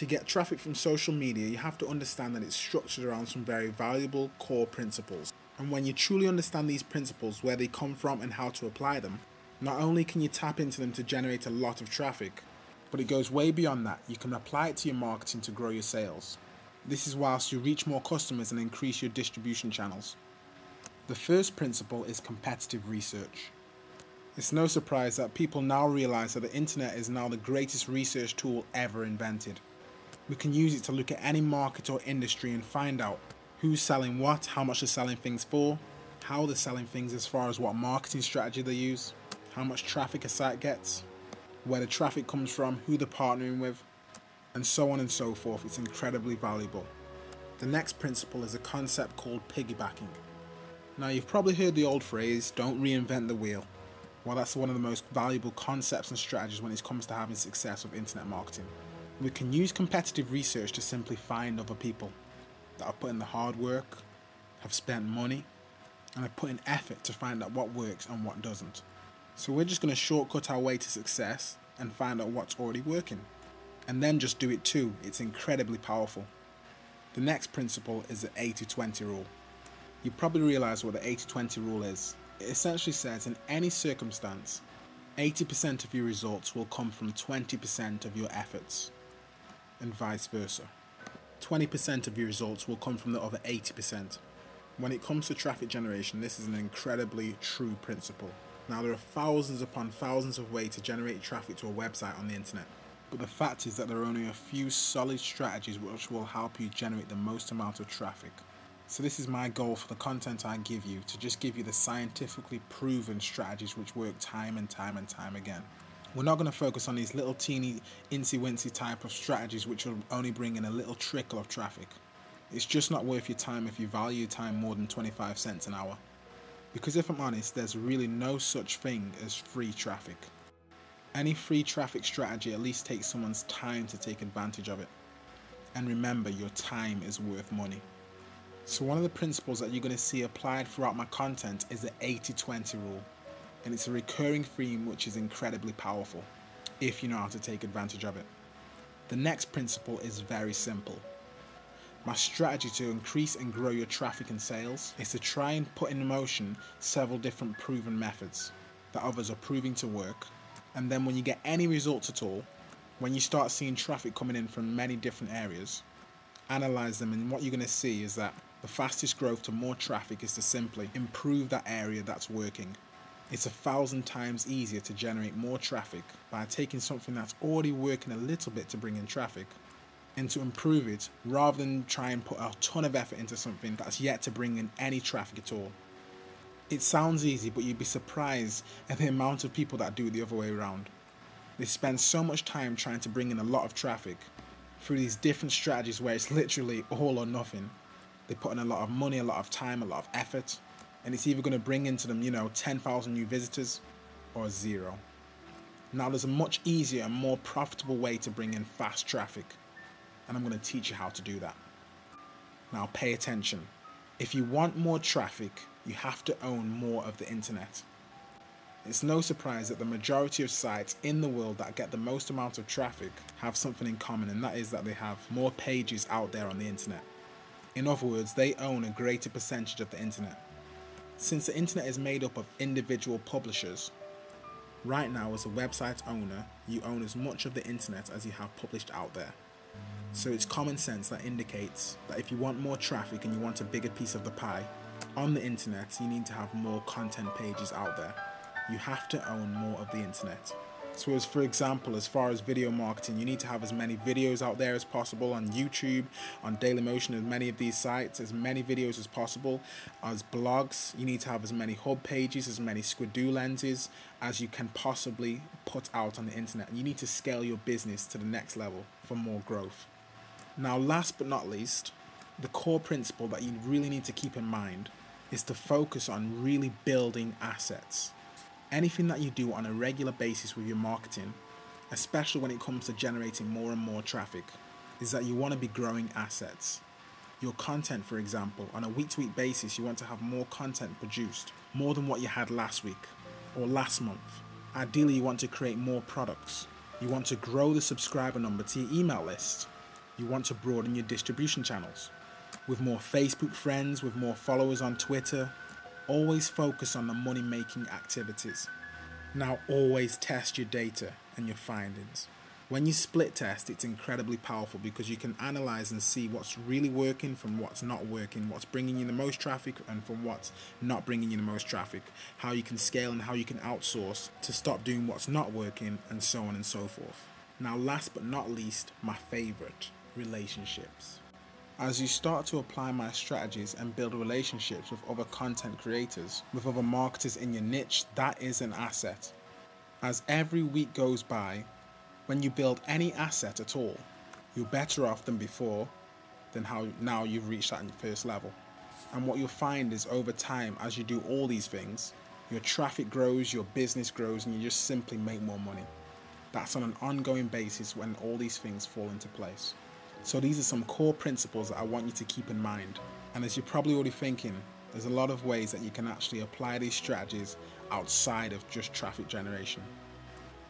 To get traffic from social media, you have to understand that it's structured around some very valuable core principles. And when you truly understand these principles, where they come from and how to apply them, not only can you tap into them to generate a lot of traffic, but it goes way beyond that. You can apply it to your marketing to grow your sales. This is whilst you reach more customers and increase your distribution channels. The first principle is competitive research. It's no surprise that people now realize that the internet is now the greatest research tool ever invented. We can use it to look at any market or industry and find out who's selling what, how much they're selling things for, how they're selling things as far as what marketing strategy they use, how much traffic a site gets, where the traffic comes from, who they're partnering with, and so on and so forth. It's incredibly valuable. The next principle is a concept called piggybacking. Now, you've probably heard the old phrase, don't reinvent the wheel. Well, that's one of the most valuable concepts and strategies when it comes to having success with internet marketing. We can use competitive research to simply find other people that have put in the hard work, have spent money, and have put in effort to find out what works and what doesn't. So we're just going to shortcut our way to success and find out what's already working. And then just do it too. It's incredibly powerful. The next principle is the 80-20 rule. You probably realize what the 80-20 rule is. It essentially says in any circumstance, 80% of your results will come from 20% of your efforts, and vice versa. 20% of your results will come from the other 80%. When it comes to traffic generation, this is an incredibly true principle. Now, there are thousands upon thousands of ways to generate traffic to a website on the internet, but the fact is that there are only a few solid strategies which will help you generate the most amount of traffic. So this is my goal for the content I give you, to just give you the scientifically proven strategies which work time and time and time again. We're not going to focus on these little teeny incy-wincy type of strategies which will only bring in a little trickle of traffic. It's just not worth your time if you value time more than 25 cents an hour. Because if I'm honest, there's really no such thing as free traffic. Any free traffic strategy at least takes someone's time to take advantage of it. And remember, your time is worth money. So one of the principles that you're going to see applied throughout my content is the 80-20 rule. And it's a recurring theme which is incredibly powerful, if you know how to take advantage of it. The next principle is very simple. My strategy to increase and grow your traffic and sales is to try and put in motion several different proven methods that others are proving to work. And then when you get any results at all, when you start seeing traffic coming in from many different areas, analyze them, and what you're going to see is that the fastest growth to more traffic is to simply improve that area that's working. It's 1,000 times easier to generate more traffic by taking something that's already working a little bit to bring in traffic and to improve it, rather than try and put a ton of effort into something that's yet to bring in any traffic at all. It sounds easy, but you'd be surprised at the amount of people that do it the other way around. They spend so much time trying to bring in a lot of traffic through these different strategies where it's literally all or nothing. They put in a lot of money, a lot of time, a lot of effort, and it's either going to bring into them, 10,000 new visitors or 0. Now, there's a much easier and more profitable way to bring in fast traffic, and I'm going to teach you how to do that. Now, pay attention. If you want more traffic, you have to own more of the internet. It's no surprise that the majority of sites in the world that get the most amount of traffic have something in common, and that is that they have more pages out there on the internet. In other words, they own a greater percentage of the internet. Since the internet is made up of individual publishers, right now as a website owner, you own as much of the internet as you have published out there. So it's common sense that indicates that if you want more traffic and you want a bigger piece of the pie, on the internet you need to have more content pages out there. You have to own more of the internet. So for example, as far as video marketing, you need to have as many videos out there as possible on YouTube, on Dailymotion, as many of these sites, as many videos as possible. As blogs, you need to have as many hub pages, as many squid-do lenses as you can possibly put out on the internet. And you need to scale your business to the next level for more growth. Now, last but not least, the core principle that you really need to keep in mind is to focus on really building assets. Anything that you do on a regular basis with your marketing, especially when it comes to generating more and more traffic, is that you want to be growing assets. Your content, for example, on a week-to-week basis, you want to have more content produced, more than what you had last week or last month. Ideally, you want to create more products. You want to grow the subscriber number to your email list. You want to broaden your distribution channels. With more Facebook friends, with more followers on Twitter, always focus on the money-making activities. Now always test your data and your findings. When you split test, it's incredibly powerful because you can analyze and see what's really working from what's not working, what's bringing you the most traffic and from what's not bringing you the most traffic, how you can scale and how you can outsource to stop doing what's not working, and so on and so forth. Now last but not least, my favorite, relationships. As you start to apply my strategies and build relationships with other content creators, with other marketers in your niche, that is an asset. As every week goes by, when you build any asset at all, you're better off than before, than how now you've reached that first level. And what you'll find is over time, as you do all these things, your traffic grows, your business grows, and you just simply make more money. That's on an ongoing basis when all these things fall into place. So these are some core principles that I want you to keep in mind. And as you're probably already thinking, there's a lot of ways that you can actually apply these strategies outside of just traffic generation.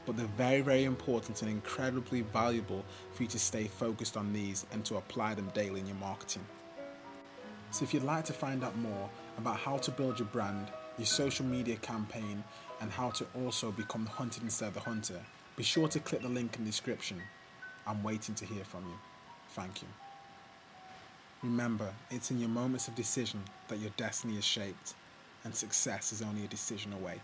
But they're very, very important and incredibly valuable for you to stay focused on these and to apply them daily in your marketing. So if you'd like to find out more about how to build your brand, your social media campaign, and how to also become the hunted instead of the hunter, be sure to click the link in the description. I'm waiting to hear from you. Thank you. Remember, it's in your moments of decision that your destiny is shaped, and success is only a decision away.